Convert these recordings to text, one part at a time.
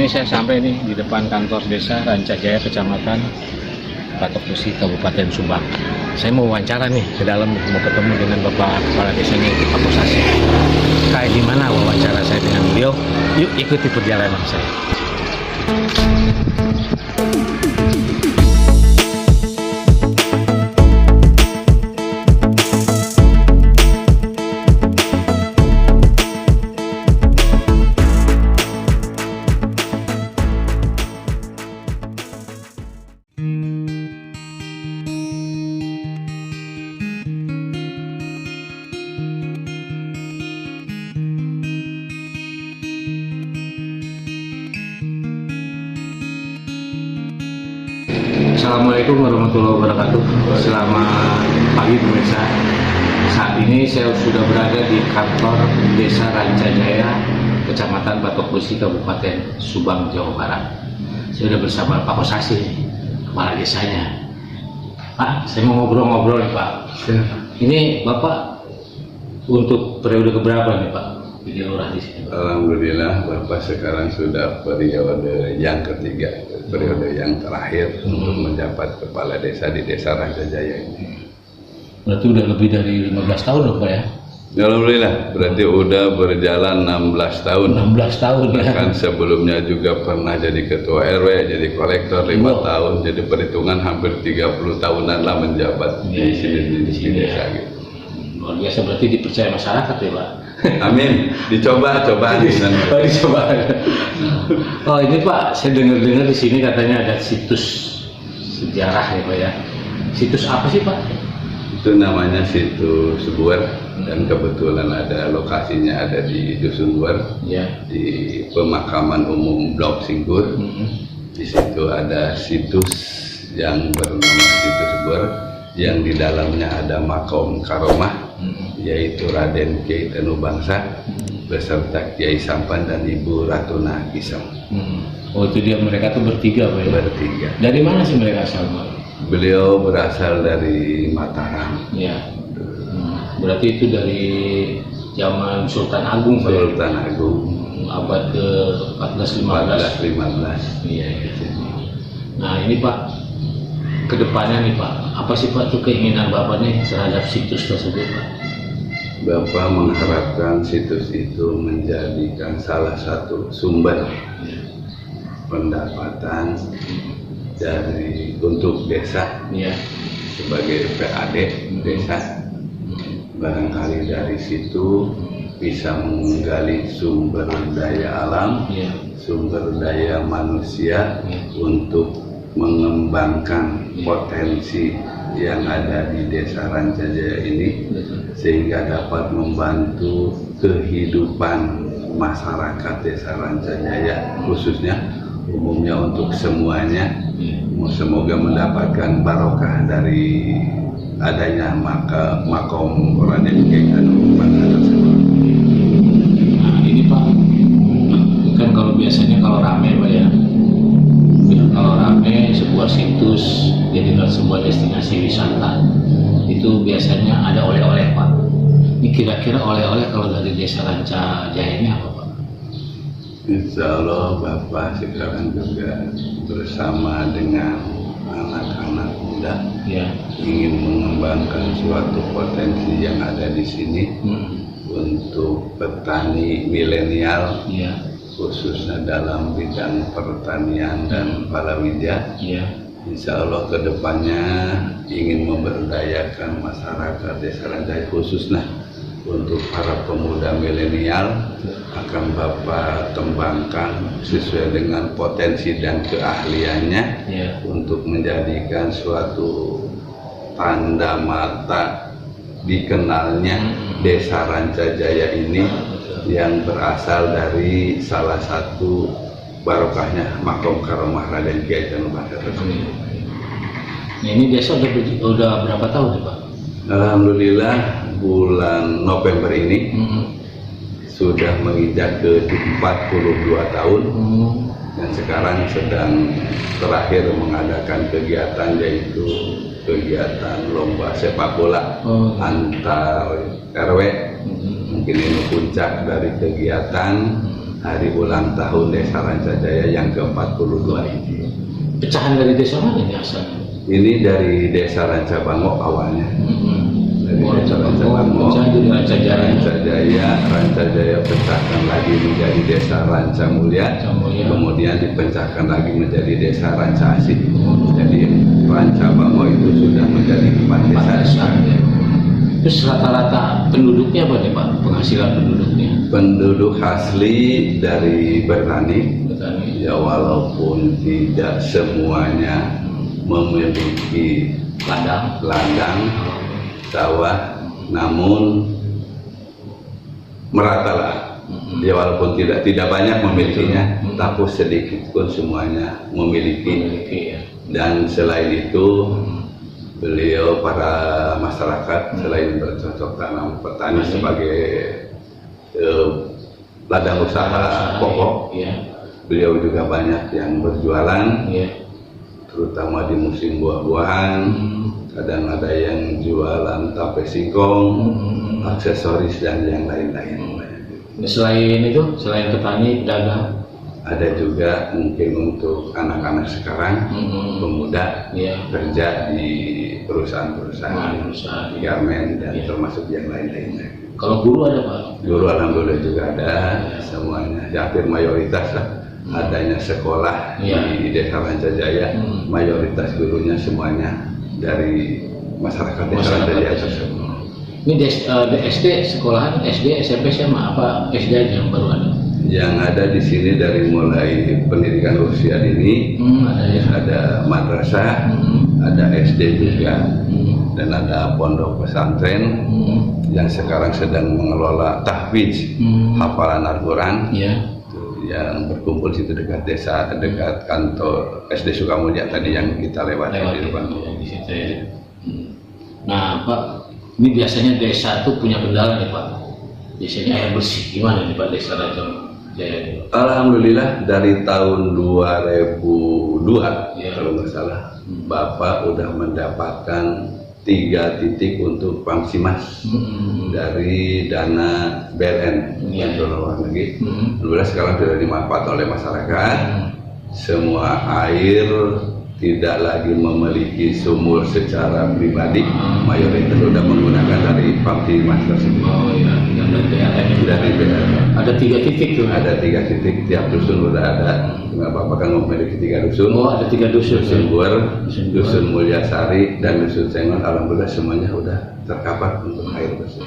ini saya sampai nih di depan kantor desa Rancajaya, Kecamatan Patok Besi, Kabupaten Subang. Saya mau wawancara nih ke dalam, mau ketemu dengan Bapak Kepala Desanya itu Pak Kosasi. Kayak gimana wawancara saya dengan beliau? Yuk ikuti perjalanan saya. Assalamualaikum warahmatullahi wabarakatuh. Selamat pagi pemirsa. Saat ini saya sudah berada di kantor Desa Rancajaya, Kecamatan Patok Besi, Kabupaten Subang, Jawa Barat. Saya sudah bersama Pak Kosasi, Kepala Desanya. Pak, saya mau ngobrol-ngobrol nih Pak. Ini Bapak untuk periode keberapa nih Pak? Di sini. Alhamdulillah Bapak sekarang sudah periode yang ketiga, periode yang terakhir untuk menjabat kepala desa di Desa Rancajaya ini. Berarti udah lebih dari 15 tahun loh Pak ya? Alhamdulillah, berarti udah berjalan 16 tahun. 16 tahun ya? Bahkan sebelumnya juga pernah jadi ketua RW, jadi kolektor 5 tahun, jadi perhitungan hampir 30 tahunan lah menjabat di sini di desa ya. gitu. Luar biasa, berarti dipercaya masyarakat ya Pak? Amin, dicoba. Dicoba. Oh ini Pak, saya dengar-dengar di sini katanya ada situs sejarah ya Pak ya. Situs apa sih Pak? Itu namanya situs Buer, dan kebetulan ada lokasinya ada di Dusun Buer, ya. Di pemakaman umum Blok Singkur. Di situ ada situs yang bernama situs Buer, yang di dalamnya ada makom karomah, yaitu Raden Kiai Tanubangsa beserta Kiai Sampan dan Ibu Ratuna Kisem. Oh itu dia, mereka tuh bertiga Pak ya? Bertiga. Dari mana sih mereka asal Pak? Beliau berasal dari Mataram. Ya. Berarti itu dari zaman Sultan Agung Pak ya? Sultan Agung. Abad ke 14-15. 14-15. Iya gitu. Nah ini Pak, kedepannya nih Pak, apa sih Pak tuh keinginan Bapak nih terhadap situs tersebut Pak? Bapak mengharapkan situs itu menjadikan salah satu sumber pendapatan untuk desa, ya. Sebagai PAD desa. Barangkali dari situ bisa menggali sumber daya alam, ya. Sumber daya manusia, untuk mengembangkan potensi yang ada di Desa Rancajaya ini, sehingga dapat membantu kehidupan masyarakat Desa Rancajaya, khususnya umumnya untuk semuanya. Semoga mendapatkan barokah dari adanya makom Raden Kiai Tanubangsa tersebut. Nah ini Pak, kan kalau biasanya kalau rame Pak ya, kalau rame sebuah situs jadikan sebuah destinasi wisata, itu biasanya ada oleh-oleh Pak. Ini kira-kira oleh-oleh kalau dari Desa Rancajaya ini apa Pak? Insya Allah Bapak sekarang juga bersama dengan anak-anak muda, ya. Ingin mengembangkan suatu potensi yang ada di sini untuk petani milenial, ya. Khususnya dalam bidang pertanian dan palawija. Ya. Insya Allah kedepannya ingin memberdayakan masyarakat Desa Rancajaya, khususnya untuk para pemuda milenial, akan Bapak kembangkan sesuai dengan potensi dan keahliannya, ya. Untuk menjadikan suatu tanda mata dikenalnya Desa Rancajaya ini, yang berasal dari salah satu barokahnya makom karomah Raden Kiai Tanubangsa tersebut. Nah, ini desa udah berapa tahun nih Pak? Alhamdulillah bulan November ini sudah menginjak ke 42 tahun, dan sekarang sedang terakhir mengadakan kegiatan, yaitu kegiatan lomba sepak bola antar RW. Mungkin ini puncak dari kegiatan. hari ulang tahun Desa Rancajaya yang ke-42 ini. Pecahan dari desa mana ini asalnya? Ini dari Desa Rancabango awalnya. Dari Desa Rancabango, pecah jadi Rancajaya. Rancajaya pecahkan lagi menjadi Desa Rancamulya, kemudian dipecahkan lagi menjadi Desa Ranca Asih. Jadi Rancabango itu sudah menjadi 4 desa. Terus rata-rata penduduknya apa nih Pak? Penghasilan penduduknya? Penduduk asli dari bertani, ya walaupun tidak semuanya memiliki ladang, sawah, namun meratalah. Ya walaupun tidak banyak memilikinya, tapi sedikit pun semuanya memiliki. Ya. Dan selain itu, beliau para masyarakat selain bercocok tanam petani sebagai ladang usaha pokok, beliau juga banyak yang berjualan, terutama di musim buah-buahan. Kadang ada yang jualan tape singkong, aksesoris dan yang lain-lain. Selain itu, selain petani, pedagang, ada juga mungkin untuk anak-anak sekarang, pemuda kerja di perusahaan-perusahaan, garmen dan termasuk yang lain-lainnya. Kalau guru ada Pak? Guru alhamdulillah juga ada, semuanya hampir mayoritas lah. Adanya sekolah di Desa Rancajaya, mayoritas gurunya semuanya dari masyarakat Desa Rancajaya tersebut. Ini SD, sekolahan SD, SMP, SMA apa SD aja yang baru ada? Yang ada di sini dari mulai pendidikan usia dini, ada madrasah, ada SD juga, dan ada pondok pesantren yang sekarang sedang mengelola tahfidz hafalan Al-Quran, yang berkumpul situ dekat desa, dekat kantor SD Sukamulya tadi yang kita lewati di depan. Di situ ya. Nah Pak, ini biasanya desa itu punya kendala nih Pak. Biasanya air bersih gimana nih Pak Desa Rancajaya? Alhamdulillah dari tahun 2002 kalau nggak salah, Bapak udah mendapatkan 3 titik untuk Pamsimas dari dana BLN Bantuan Luar Negeri. Alhamdulillah sekarang sudah dimanfaatkan oleh masyarakat. Semua air tidak lagi memiliki sumur secara pribadi, mayoritas sudah menggunakan dari Pamsimas tersebut. Dari BLN. Ada 3 titik tuh. Ada 3 titik, tiap dusun udah ada. Nggak apa-apa kan memiliki 3 dusun. Ada 3 dusun. Dusun Bur, Dusun Mulyasari, dan Dusun Sengon. Alhamdulillah semuanya udah tercover untuk air bersih.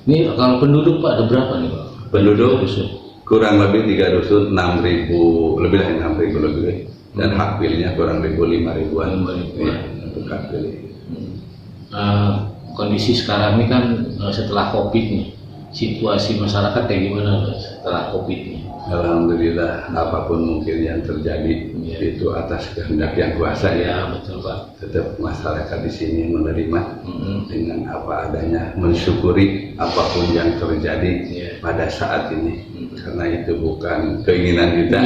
Ini kalau penduduk Pak ada berapa nih Pak? Penduduk kurang lebih 3 dusun, 6.000 lebih lah, 6.000 lebih. Dan hak pilihnya kurang lebih 5.000-an untuk hak pilih. Kondisi sekarang ini kan setelah COVID nih, situasi masyarakat kayak gimana setelah COVID ini? Alhamdulillah apapun mungkin yang terjadi itu atas kehendak yang kuasa ya. Betul Pak. Tetap masyarakat di sini menerima dengan apa adanya, mensyukuri apapun yang terjadi pada saat ini. Karena itu bukan keinginan kita,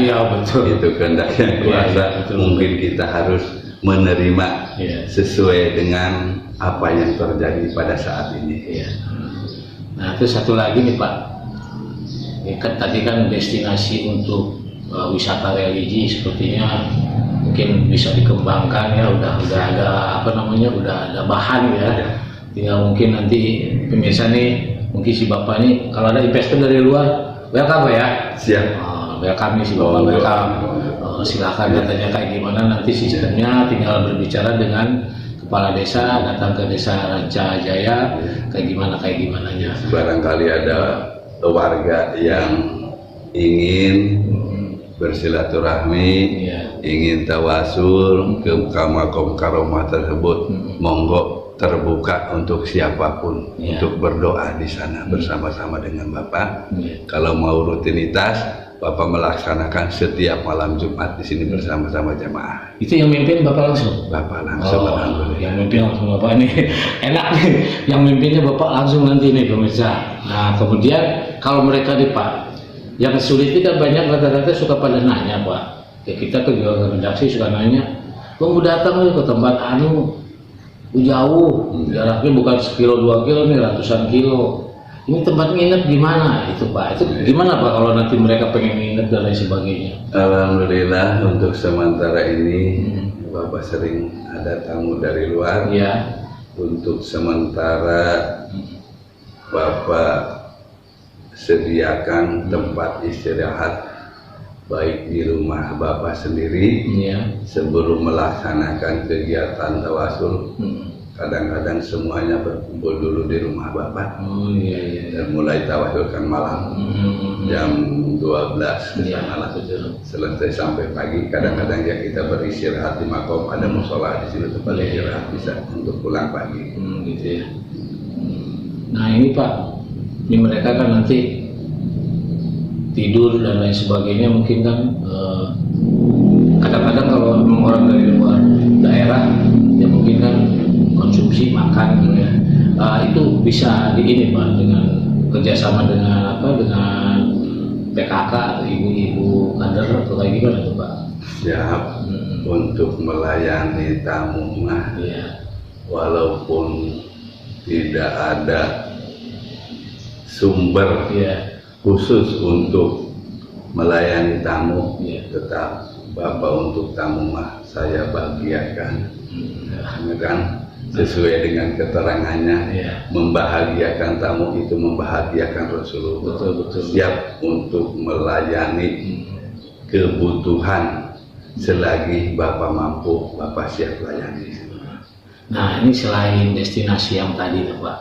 itu kehendak yang kuasa. Mungkin kita harus menerima sesuai dengan apa yang terjadi pada saat ini. Nah itu satu lagi nih Pak, tadi kan destinasi untuk wisata religi sepertinya mungkin bisa dikembangkan ya, udah ada udah ada bahan ya. Tinggal mungkin nanti pemirsa nih, mungkin si Bapak nih kalau ada investor dari luar, welcome ya. Siap. Welcome nih si Bapak, welcome. Silakan datanya kayak gimana nanti sistemnya, tinggal berbicara dengan kepala desa, datang ke Desa Rancajaya, kayak gimananya. Barangkali ada warga yang ingin bersilaturahmi, ingin tawasul ke makom karomah tersebut, monggo terbuka untuk siapapun untuk berdoa di sana bersama-sama dengan Bapak. Kalau mau rutinitas, Bapak melaksanakan setiap malam Jumat di sini bersama-sama jamaah. Itu yang mimpin Bapak langsung? Bapak langsung, alhamdulillah. Yang mimpin langsung Bapak nih, enak nih. Yang mimpinnya Bapak langsung nanti nih pemirsa. Nah kemudian kalau mereka nih Pak, yang sulit itu kan banyak rata-rata suka pada nanya Pak. Ya kita ke redaksi suka nanya, kamu datang nih ke tempat jauh, jaraknya bukan 1 kilo 2 kilo nih, ratusan kilo. Ini tempat nginep gimana itu Pak? Itu gimana Pak kalau nanti mereka pengen nginep dan lain sebagainya? Alhamdulillah untuk sementara ini Bapak sering ada tamu dari luar. Ya. Untuk sementara Bapak sediakan tempat istirahat baik di rumah Bapak sendiri sebelum melaksanakan kegiatan tawasul. Kadang-kadang semuanya berkumpul dulu di rumah Bapak. Dan mulai tawasulkan malam jam 12 ke sana lah. Selesai sampai pagi. Kadang-kadang ya kita beristirahat di makom, ada musola di sini tempat istirahat bisa untuk pulang pagi. Gitu ya. Nah ini Pak, ini mereka kan nanti tidur dan lain sebagainya mungkin kan kadang-kadang kalau memang orang dari luar daerah ya mungkin kan konsumsi makan gitu ya, itu bisa di ini Pak dengan kerjasama dengan dengan PKK atau ibu-ibu kader atau kayak gimana tuh Pak? Siap untuk melayani tamu mah walaupun tidak ada sumber khusus untuk melayani tamu, tetap Bapak untuk tamu mah saya bahagiakan, kan sesuai dengan keterangannya, membahagiakan tamu itu membahagiakan Rasulullah. Betul. Siap untuk melayani kebutuhan selagi Bapak mampu, Bapak siap layani. Nah ini selain destinasi yang tadi Pak,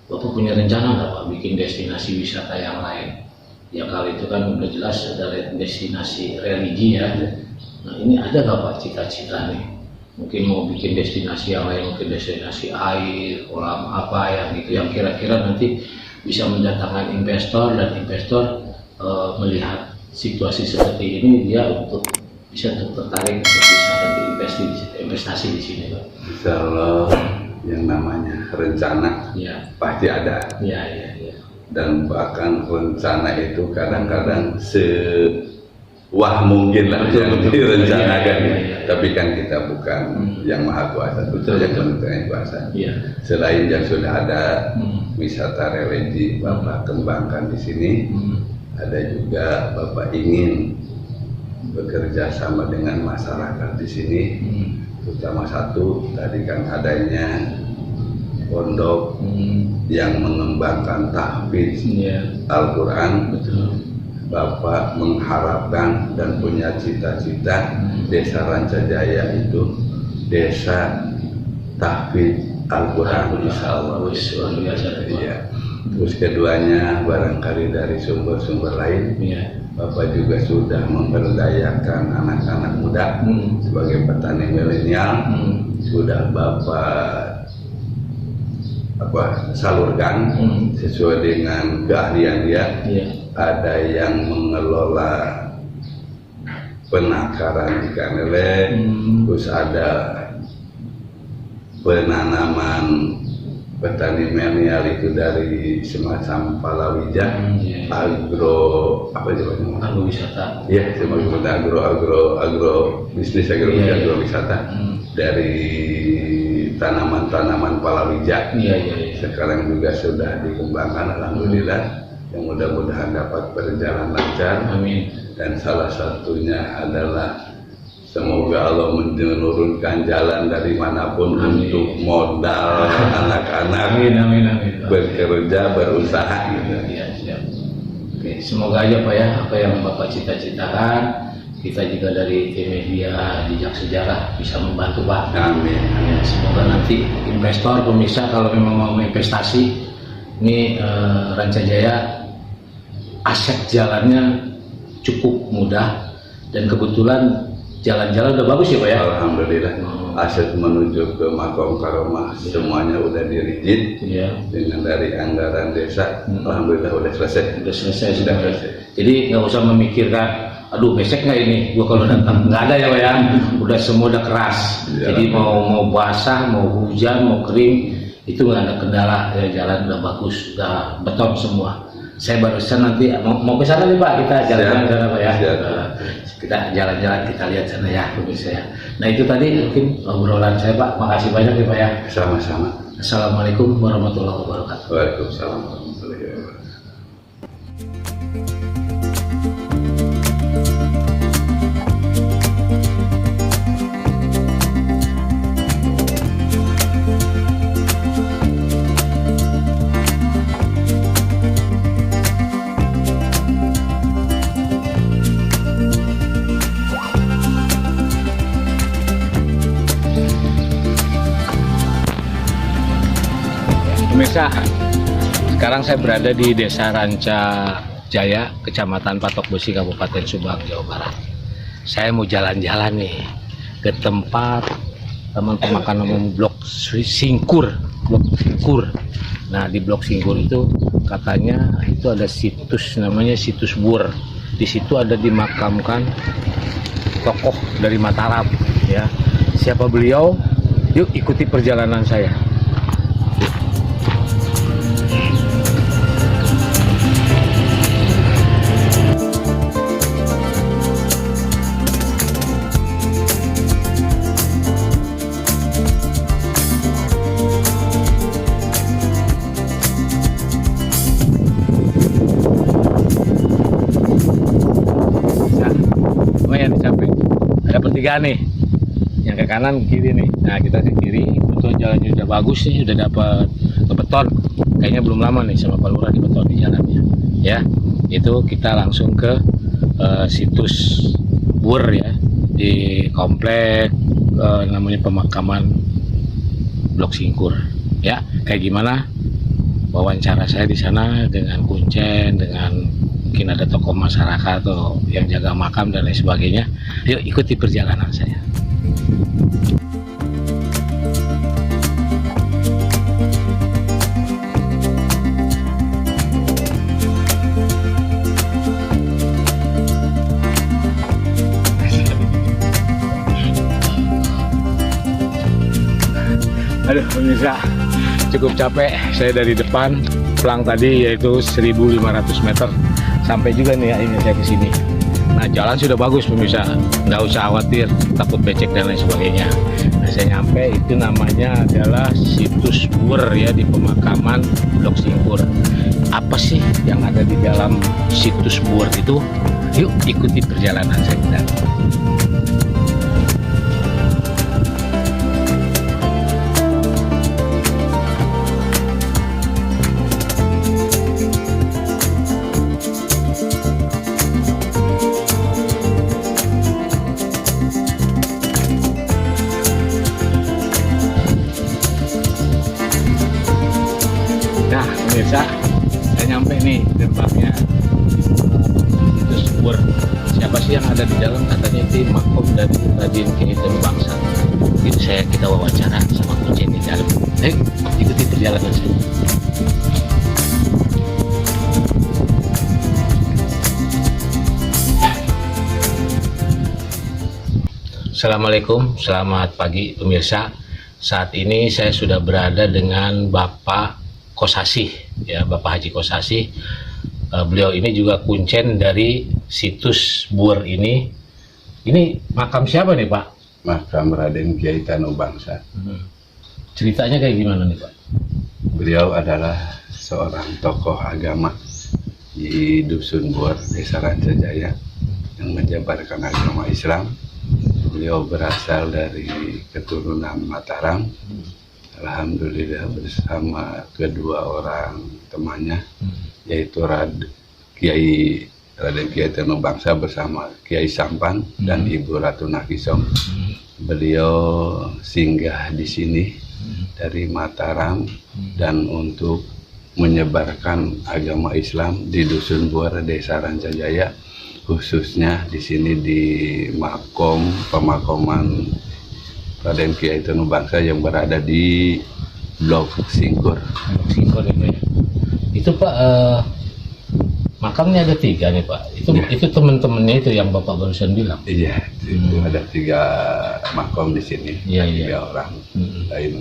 Bapak punya rencana nggak Pak bikin destinasi wisata yang lain? Ya kali itu kan udah jelas ada destinasi religi ya. Nah ini ada nggak Pak cita-cita nih? Mungkin mau bikin destinasi yang lain, mungkin destinasi air, kolam apa yang gitu, yang kira-kira nanti bisa mendatangkan investor dan investor melihat situasi seperti ini dia untuk bisa tertarik untuk bisa nanti investasi di sini Pak. Insya Allah yang namanya rencana pasti ada. Dan bahkan rencana itu kadang-kadang wah mungkin lah yang direncanakan. Tapi kan kita bukan yang maha kuasa, yang penentuan kuasa. Selain yang sudah ada wisata religi Bapak kembangkan di sini, ada juga Bapak ingin bekerja sama dengan masyarakat di sini. Terutama satu tadi kan adanya pondok yang mengembangkan tahfidz Al-Quran. Bapak mengharapkan dan punya cita-cita Desa Rancajaya itu desa tahfidz Al-Quran, insya Allah. Terus keduanya barangkali dari sumber-sumber lain, Bapak juga sudah memberdayakan anak-anak muda sebagai petani milenial. Sudah Bapak salurkan sesuai dengan keahlian dia. Ada yang mengelola penangkaran ikan lele, terus ada penanaman petani milenial itu dari semacam palawija, agrowisata. Ya, semacam agro bisnis agrowisata dari tanaman-tanaman palawija. Sekarang juga sudah dikembangkan, alhamdulillah. Yang mudah-mudahan dapat berjalan lancar. Amin. Dan salah satunya adalah semoga Allah menurunkan jalan dari manapun untuk modal anak-anak bekerja, berusaha gitu. Oke, semoga aja Pak ya, apa yang Bapak cita-citakan, kita juga dari tim media Jejak Sejarah bisa membantu Pak. Amin. Semoga nanti investor, pemirsa kalau memang mau investasi, ini Rancajaya aset jalannya cukup mudah dan kebetulan jalan-jalan udah bagus ya Pak ya. Alhamdulillah. Aset menuju ke Makom Karomah semuanya udah dirijit dengan dari anggaran desa. Alhamdulillah udah selesai. Sudah selesai. Jadi nggak usah memikirkan, aduh besek nggak ini gua kalau datang, nggak ada ya Pak ya. Udah semua udah keras. Jadi mau basah, mau hujan, mau kering, itu nggak ada kendala ya, jalan udah bagus, udah beton semua. Saya barusan nanti mau ke sana nih Pak, kita jalan-jalan sana Pak ya. Kita jalan-jalan, kita lihat sana ya pemirsa ya. Nah itu tadi mungkin obrolan saya Pak, makasih banyak ya Pak ya. Sama-sama. Assalamualaikum warahmatullahi wabarakatuh. Waalaikumsalam warahmatullahi wabarakatuh. pemirsa, sekarang saya berada di Desa Ranca Jaya, Kecamatan Patok Besi, Kabupaten Subang, Jawa Barat. Saya mau jalan-jalan nih ke tempat Taman Pemakaman Umum Blok Singkur. Nah, di Blok Singkur itu katanya itu ada situs namanya Situs Bur. Di situ ada dimakamkan tokoh dari Mataram, ya. Siapa beliau? Yuk ikuti perjalanan saya. Lumayan capek. Ada pertigaan nih, yang ke kanan kiri nih. Nah, kita ke kiri. Betul, jalannya udah bagus nih, udah dapat beton. Kayaknya belum lama nih sama Pak Lurah di beton di jalannya. Ya, itu kita langsung ke situs Bur ya, di komplek namanya Pemakaman Blok Singkur. Ya, kayak gimana wawancara saya di sana dengan Kuncen, dengan mungkin ada tokoh masyarakat atau yang jaga makam dan lain sebagainya. Yuk ikuti perjalanan saya. Aduh pemirsa, cukup capek. Saya dari depan pulang tadi yaitu 1.500 meter. Sampai juga nih akhirnya saya ke sini. Nah, jalan sudah bagus pemirsa, nggak usah khawatir takut becek dan lain sebagainya. Nah, saya nyampe, itu namanya adalah Situs Bur ya, di Pemakaman Blok Singkur. Apa sih yang ada di dalam Situs Bur itu? Yuk ikuti perjalanan saya. Nah pemirsa, saya nyampe nih gerbangnya Situs Bur. Siapa sih yang ada di dalam? Katanya itu makom dari Raden Kiai Tenu Bangsa. Itu kita wawancara sama Kuncen di dalam. Ayo ikuti perjalanan saya. Assalamualaikum, selamat pagi pemirsa. Saat ini saya sudah berada dengan Bapak Kosasih, ya, Bapak Haji Kosasih. Beliau ini juga Kuncen dari Situs Bur ini. Ini makam siapa nih Pak? Makam Raden Kiai Tanu Bangsa. Ceritanya kayak gimana nih Pak? Beliau adalah seorang tokoh agama di Dusun Bur, Desa Ranca Jaya, yang menjabarkan agama Islam. Beliau berasal dari keturunan Mataram. Alhamdulillah bersama kedua orang temannya, yaitu Kiai Raden Kiai Tenu Bangsa bersama Kiai Sampan dan Ibu Ratu Nakisom. Beliau singgah di sini dari Mataram dan untuk menyebarkan agama Islam di Dusun Bur, Desa Ranca Jaya, khususnya di sini di pemakaman Raden Kiai Tenu Bangsa yang berada di Blok Singkur. Singkur itu ya. Itu Pak, makamnya ada 3 nih Pak. Itu teman-temannya itu yang Bapak barusan bilang. Iya, itu ada 3 makam di sini. Iya, 3 orang. Lain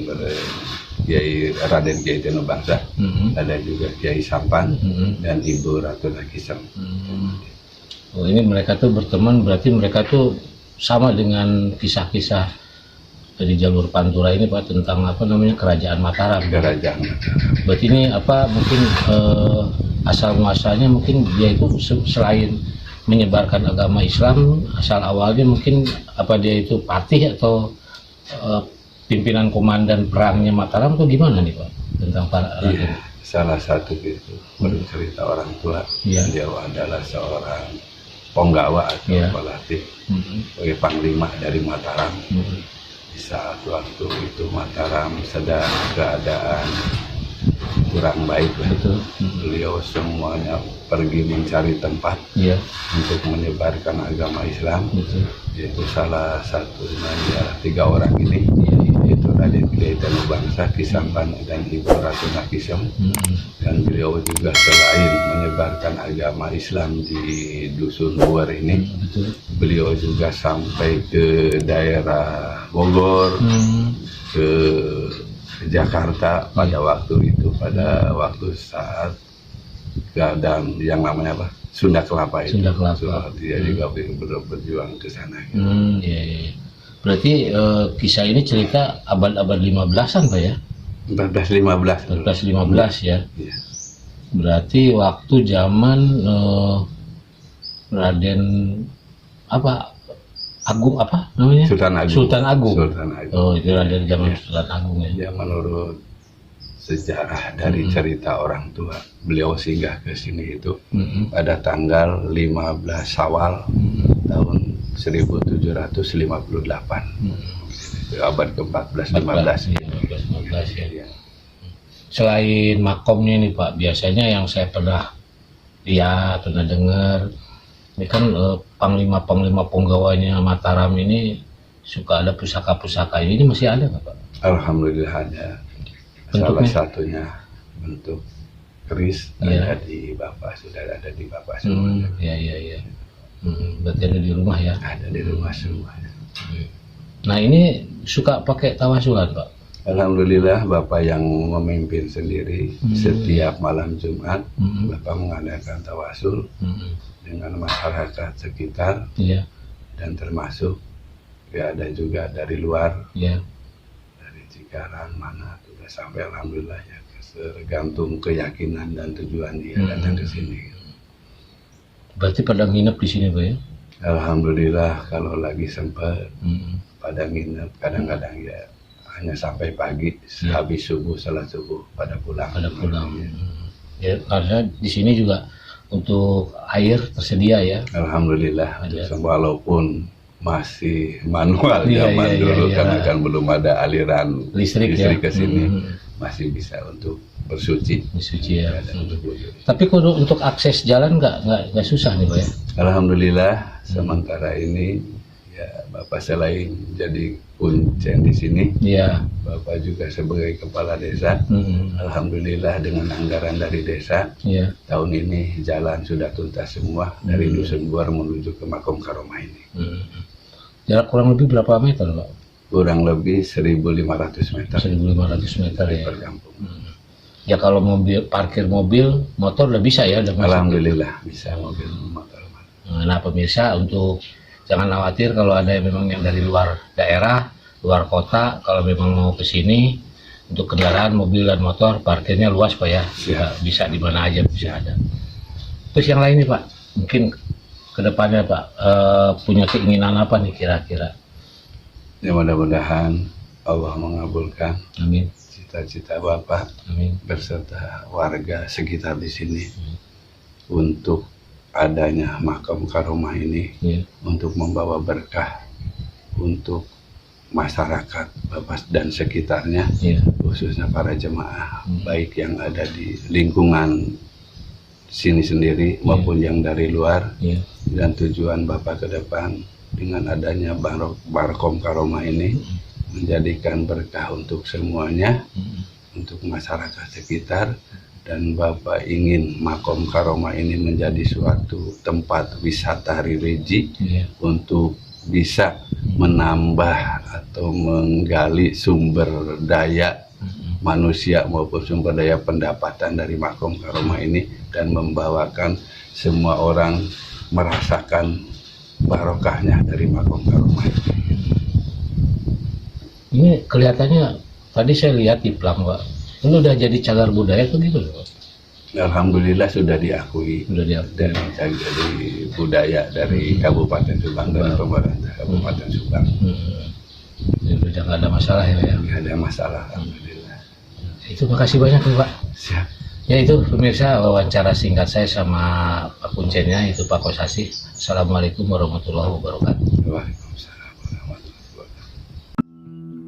Kiai Raden Kiai Tenu Bangsa, ada juga Kiai Sampan dan Ibu Ratu Nakisom. Oh, ini mereka tuh berteman, berarti mereka tuh sama dengan kisah-kisah di jalur Pantura ini Pak, tentang apa namanya kerajaan Mataram. Kerajaan. Berarti ini apa mungkin asal muasalnya mungkin dia itu selain menyebarkan agama Islam, asal awalnya mungkin apa dia itu patih atau pimpinan komandan perangnya Mataram, atau gimana nih Pak tentang para Raden? Iya, salah satu itu bercerita orang tua. Dia adalah seorang penggawa atau pelatih sebagai panglima dari Mataram. Di saat waktu itu Mataram sedang keadaan kurang baik lah. Betul. Beliau semuanya pergi mencari tempat Iya, untuk menyebarkan agama Islam. betul. Yaitu salah satunya ya 3 orang ini, Iya, iya. yaitu Raden Kiai Tanu Bangsa, Kisampan, dan Ibu Ratu Nakisem. Dan beliau juga selain menyebarkan agama Islam di Dusun Buar ini, Betul. beliau juga sampai ke daerah Bogor, ke Jakarta pada waktu itu, pada waktu saat keadaan yang namanya apa? Sunda Kelapa itu. Sunda Kelapa. Dia juga berjuang ke sana. Iya, iya. Berarti kisah ini cerita abad-abad 15-an Pak ya? 1415. 1415 ya. Iya. Berarti waktu zaman Raden apa? Agung apa namanya? Sultan Agung. Sultan Agung. Sultan Agung. Oh, itu Raden zaman Sultan Agung ya. Ya, menurut sejarah dari cerita orang tua, beliau singgah ke sini itu pada tanggal 15 Syawal tahun 1758. Itu abad ke-14 15. Iya, 14-15 ya. Ya. Selain makomnya nih Pak, biasanya yang saya pernah lihat, pernah dengar, ini kan panglima-panglima penggawanya Mataram ini suka ada pusaka-pusaka ini masih ada nggak Pak? Alhamdulillah ada. Salah Bentuknya? satunya bentuk keris Iya. ada di Bapak, sudah ada di Bapak Hmm, semua. iya iya iya. Berarti ada di rumah ya. Ada di rumah semua. Nah ini suka pakai tawasulan Pak? Alhamdulillah Bapak yang memimpin sendiri setiap malam Jumat. Bapak mengadakan tawasul dengan masyarakat sekitar Iya, dan termasuk ya ada juga dari luar, iya. dari Cikarang mana sudah sampai alhamdulillah ya, tergantung keyakinan dan tujuan dia datang ke sini. Berarti pada nginep di sini Pak ya? Alhamdulillah kalau lagi sempat pada nginep, kadang-kadang ya hanya sampai pagi, habis subuh, salat subuh pada pulang. Pada pulang. Ya, karena di sini juga untuk air tersedia ya. Alhamdulillah, Ada. walaupun masih manual Iya, zaman iya, dulu iya, karena iya. kan belum ada aliran Listrik ya? ke sini, masih bisa untuk bersuci. Suci ya. Ada untuk wudhu. Tapi kalau untuk akses jalan nggak susah nih Pak ya? Alhamdulillah sementara ini ya Bapak selain jadi kuncen di sini, Iya. Bapak juga sebagai kepala desa. Alhamdulillah dengan anggaran dari desa Iya. tahun ini jalan sudah tuntas semua dari Dusun Buar menuju ke Makom Karomah ini. Jarak kurang lebih berapa meter Pak? Kurang lebih 1.500 meter 1.500 meter dari ya. per kampung. Ya kalau parkir mobil, motor udah bisa ya, udah masuk. Alhamdulillah bisa mobil motor. Nah pemirsa, untuk jangan khawatir kalau ada yang memang yang dari luar daerah, luar kota, kalau memang mau ke sini untuk kendaraan mobil dan motor parkirnya luas Pak ya. Bisa di mana aja bisa ada. Terus yang lain nih Pak, mungkin kedepannya Pak punya keinginan apa nih kira-kira? Ya mudah-mudahan Allah mengabulkan Amin. cita-cita Bapak Amin. beserta warga sekitar di sini untuk adanya Makom Karomah ini, Ya. untuk membawa berkah untuk masyarakat Bapak dan sekitarnya, Ya. khususnya para jemaah baik yang ada di lingkungan sini sendiri maupun yang dari luar. Ya. Dan tujuan Bapak ke depan dengan adanya Makom Karomah ini menjadikan berkah untuk semuanya, untuk masyarakat sekitar. Dan Bapak ingin Makom Karomah ini menjadi suatu tempat wisata religi Ya. untuk bisa menambah atau menggali sumber daya manusia maupun sumber daya pendapatan dari Makom Karomah ini, dan membawakan semua orang merasakan barokahnya dari Makom Karomah ini. Ini kelihatannya tadi saya lihat di plang Pak. Ini udah jadi cagar budaya tuh gitu loh Pak. Alhamdulillah sudah diakui Udah dia. dan jadi budaya dari Kabupaten Subang, dari pemerintah Kabupaten Subang. Udah nggak ada masalah ya Pak ya. Tidak ada masalah, alhamdulillah. Itu makasih banyak nih Pak. Siap. Ya itu pemirsa wawancara singkat saya sama Pak Kuncennya itu Pak Kosasi. Assalamualaikum warahmatullahi wabarakatuh. Waalaikumsalam warahmatullahi wabarakatuh.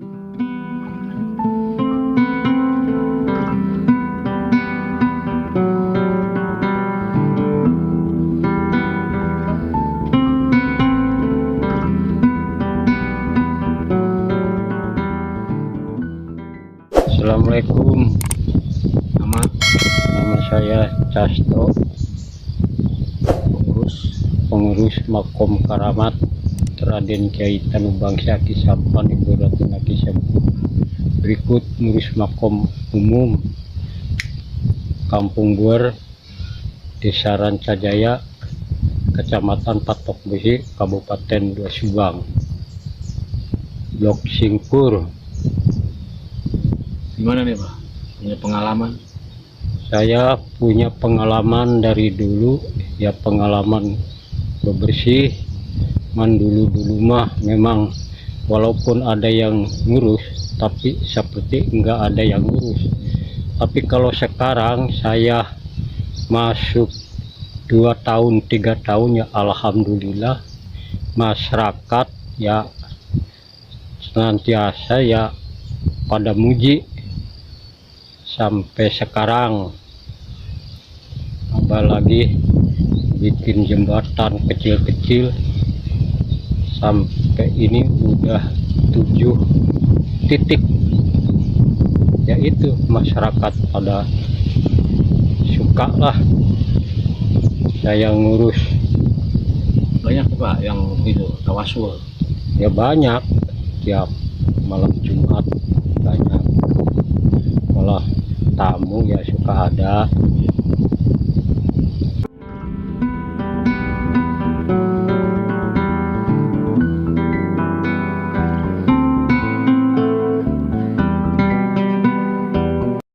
Assalamualaikum. Nama Nama saya Castro, pengurus Makom Karamat Raden Kiai Tanubangsa Kisampan Ibu Ratuna Kisampan. Berikut ngurus Makom Umum Kampung Buer, Desa Rancajaya, Kecamatan Patok Besi, Kabupaten Dua Subang, Blok Singkur. gimana nih Pak? Punya pengalaman? Saya punya pengalaman dari dulu, ya pengalaman bebersih. Dulu mah memang walaupun ada yang ngurus, tapi seperti enggak ada yang ngurus. Tapi kalau sekarang saya masuk 2 tahun 3 tahun ya alhamdulillah, masyarakat ya senantiasa ya pada muji sampai sekarang. Apalagi bikin jembatan kecil-kecil sampai ini udah 7 titik, yaitu masyarakat pada suka lah saya ngurus. Banyak Pak yang itu tawasul. Ya banyak, tiap malam Jumat banyak, malah tamu ya suka ada.